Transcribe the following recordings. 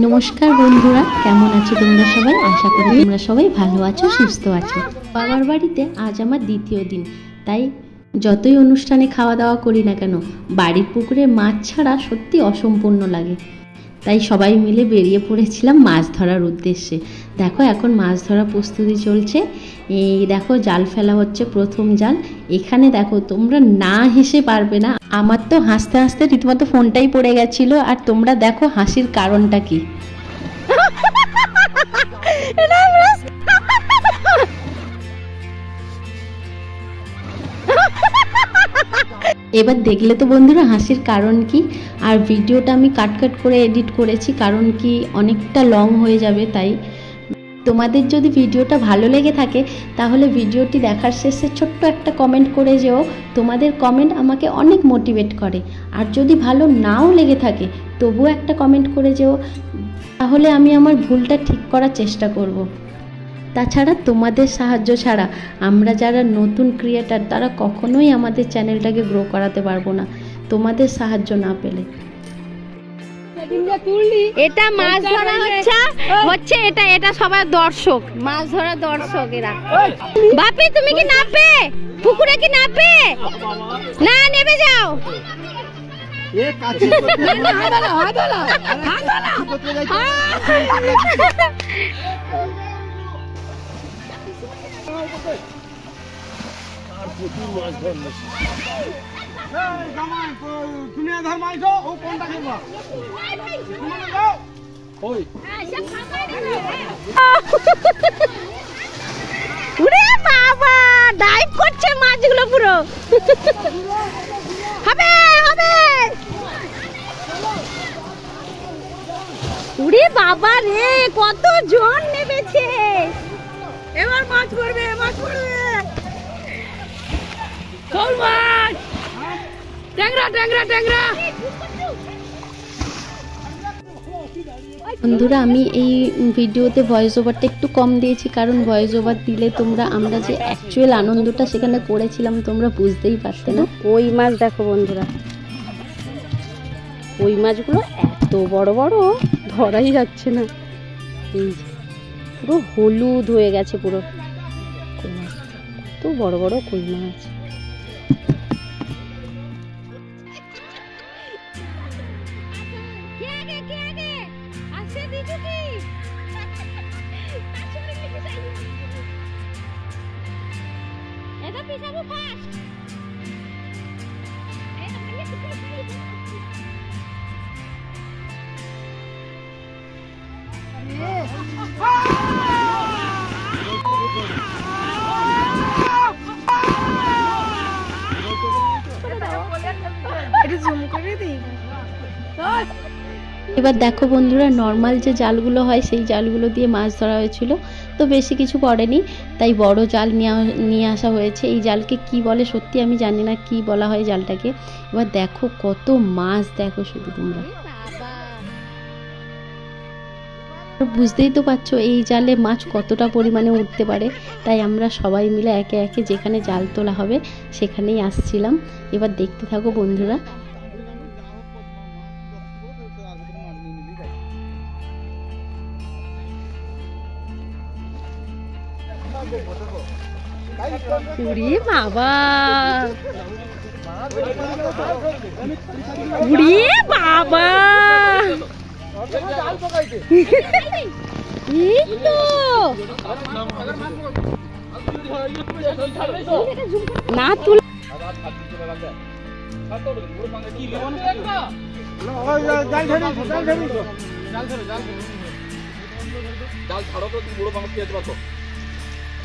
নমস্কার বন্ধুরা, কেমন আছো তোমরা সবাই? আশা করি তোমরা সবাই ভালো আছো, সুস্থ আছো। বাবার বাড়িতে আজ আমার দ্বিতীয় দিন, তাই যতই অনুষ্ঠানে খাওয়া দাওয়া করি না কেন, বাড়ির পুকুরে মাছ ছাড়া সত্যি অসম্পূর্ণ লাগে। তাই সবাই মিলে বেরিয়ে পড়েছিলাম মাছ ধরার উদ্দেশ্যে। দেখো এখন মাছ ধরার প্রস্তুতি চলছে। এই দেখো জাল ফেলা হচ্ছে, প্রথম জাল। এখানে দেখো, তোমরা না হেসে পারবে না। আমার তো হাসতে হাসতে রীতিমতো ফোনটাই পড়ে গেছিল। আর তোমরা দেখো হাসির কারণটা কি। এবার দেখলে তো বন্ধুরা হাসির কারণ কি। আর ভিডিওটা আমি কাট করে এডিট করেছি, কারণ কি অনেকটা লং হয়ে যাবে। তাই তোমাদের যদি ভিডিওটা ভালো লেগে থাকে তাহলে ভিডিওটি দেখার শেষে ছোট্ট একটা কমেন্ট করে যেও। তোমাদের কমেন্ট আমাকে অনেক মোটিভেট করে। আর যদি ভালো নাও লেগে থাকে তবুও একটা কমেন্ট করে যেও, তাহলে আমি আমার ভুলটা ঠিক করার চেষ্টা করব। তাছাড়া তোমাদের সাহায্য ছাড়া আমরা যারা নতুন ক্রিয়েটার তারা কখনোই আমাদের চ্যানেলটাকে গ্রো করাতে পারবো না, তোমাদের সাহায্য না পেলে। এটা মাছ ধরা হচ্ছে এটা সবাই দর্শক, মাছ ধরা দর্শক এরা। বাপি তুমি কি নামবে পুকুরে? কি নামবে না? নেমে যাও। বাবা ডাইভ করছে মাছগুলো পুরো। হবে হবে। উড়ে বাবা রে, কত জন নেমেছে। এবার মাছ পড়বে, মাছ পড়বে। কোন মাছ? ট্যাংরা ট্যাংরা ট্যাংরা। বন্ধুরা আমি এই ভিডিওতে ভয়েস ওভারটা একটু কম দিয়েছি, কারণ ভয়েস ওভার দিলে আমরা যে অ্যাকচুয়াল আনন্দটা সেখানে করেছিলাম তোমরা বুঝতেই পারতে না। কই মাছ দেখো বন্ধুরা, কই মাছগুলো এত বড় বড় ধরাই যাচ্ছে না। এই পুরো হলুদ হয়ে গেছে পুরো কই মাছ, কত বড় বড় কই মাছ। এবার দেখো বন্ধুরা, নর্মাল যে জালগুলো হয় সেই জালগুলো দিয়ে মাছ ধরা হয়েছিল, তো বেশি কিছু পড়েনি, তাই বড় জাল নিয়ে আসা হয়েছে। এই জালকে কি বলে সত্যি আমি জানি না, কি বলা হয় জালটাকে। এবার দেখো কত মাছ, দেখো শুধু তোমরা বুঝতেই তো পারছো এই জালে মাছ কতটা পরিমাণে উঠতে পারে। তাই আমরা সবাই মিলে একে একে যেখানে জাল তোলা হবে সেখানেই আসছিলাম। এবার দেখতে থাকো বন্ধুরা। উড়ি বাবা, উড়ি বাবা। এই তো না তুল জাল ছাড়ো তো, তুমি বড় মাছ খেতে পারো।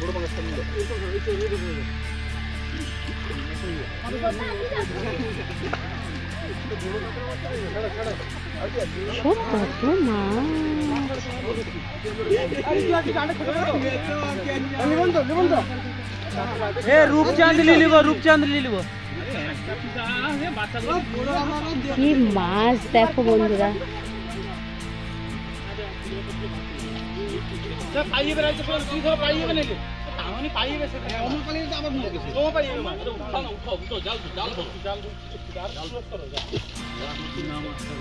বড় মাছ রূপচাঁদ লিলিব। কি মাছ দেখো বন্ধুরা। পাইয়ে বেড়াইছে কি ধর পাইয়ে বেড়াইছে আমি পাইয়ে বেছে অমর পালিয়ে তো আবার মরে গেছে ও পাইয়ে মাছ উঠাও না উঠাও উঠাও জাল জাল জাল জাল জাল করো জাল নাম আছে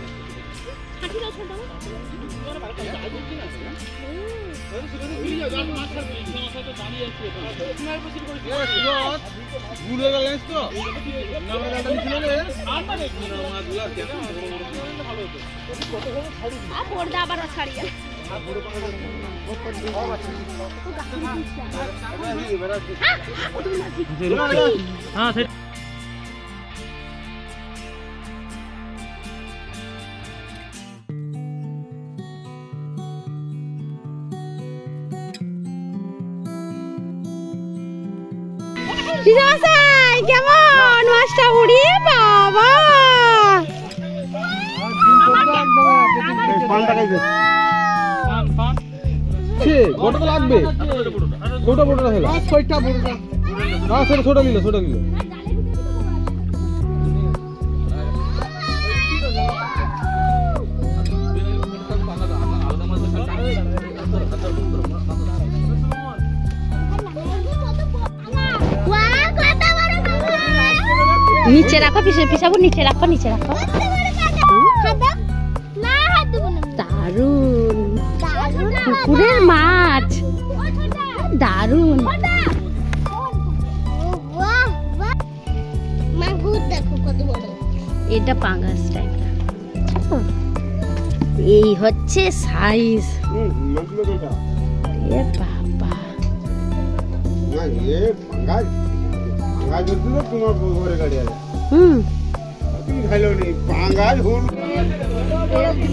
কেমন মাছটা? উড়ি বাবা, গোটা লাগবে, ছোটা বড়টা হলো, ছয়টা বড়টা, হ্যাঁ ছোট নিল, ছোট নিল। নিচে রাখো, পিসাবো নিচে রাখো, নিচে রাখো। দারুন পুকুরের মাছ, দারুন। এটা পাঙ্গাস টাইপটা, এই হচ্ছে সাইজ। এ বাবা,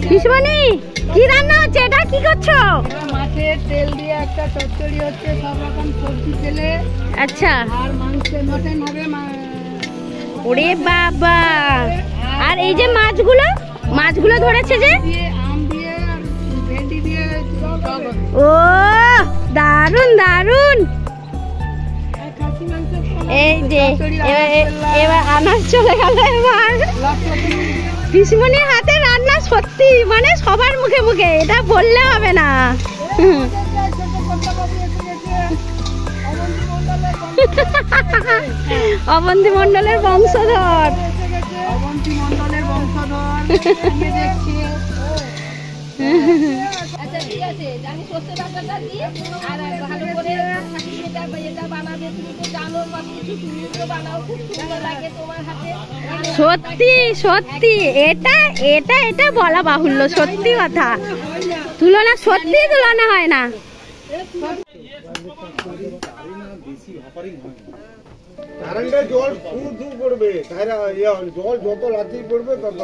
পিসমণি কি রান্না হচ্ছে? এটা কি করছো? মাছের তেল দিয়ে একটা চচ্চড়ি হচ্ছে, সব রকম সবজি তেলে। আচ্ছা, আর মাংসের মটন হবে। ওরে বাবা, আর এই যে মাছগুলো ধরেছে যে আম দিয়ে আর ভেন্ডি দিয়ে। ও দারুন দারুন। এই যে এবার আনাজ চলে গেল। এবার পিসমণির হাতে রান্না সত্যি মানে সবার মুখে মুখে, এটা বললে হবে না। অবন্তী মণ্ডলের বংশধর। অবন্তী মণ্ডলের বংশধর দেখছি। আচ্ছা ঠিক আছে, জানি সর্ষে বাটাটা দিয়ে আর ভালো করে এটা বানাবে। তুমি তো জানো সব কিছু, তুমি তো বানাও, খুব সুন্দর লাগে তোমার হাতে। সত্যি সত্যি, এটা বলা বাহুল্য, সত্যি কথা। তুলনা সত্যি তুলনা হয় না। জল পড়বে, জল যত লাঠি পড়বে তত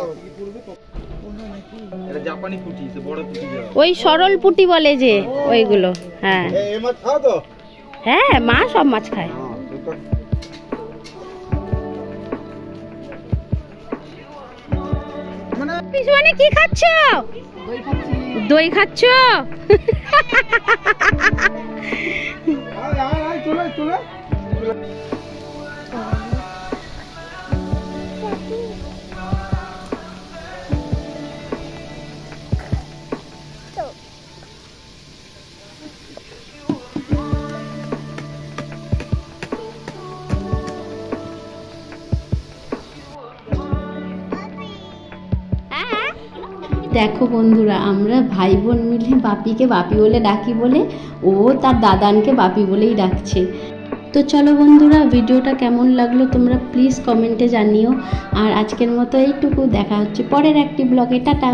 জাপানি পুঁটি, বড় পুঁটি, ওই সরল পুঁটি বলে যে ওইগুলো। হ্যাঁ এই মাছ খাও তো? হ্যাঁ, মা সব মাছ খায়। পিসমণি কি খাচ্ছ? দই খাচ্ছ? দেখো বন্ধুরা, আমরা ভাই বোন মিলে বাপিকে বাপি বলে ডাকি বলে ও তার দাদানকে বাপি বলেই ডাকছে। তো চলো বন্ধুরা, ভিডিওটা কেমন লাগলো তোমরা প্লিজ কমেন্টে জানিও। আর আজকের মতো এইটুকু, দেখা হচ্ছে পরের একটি ব্লগে। টাটা।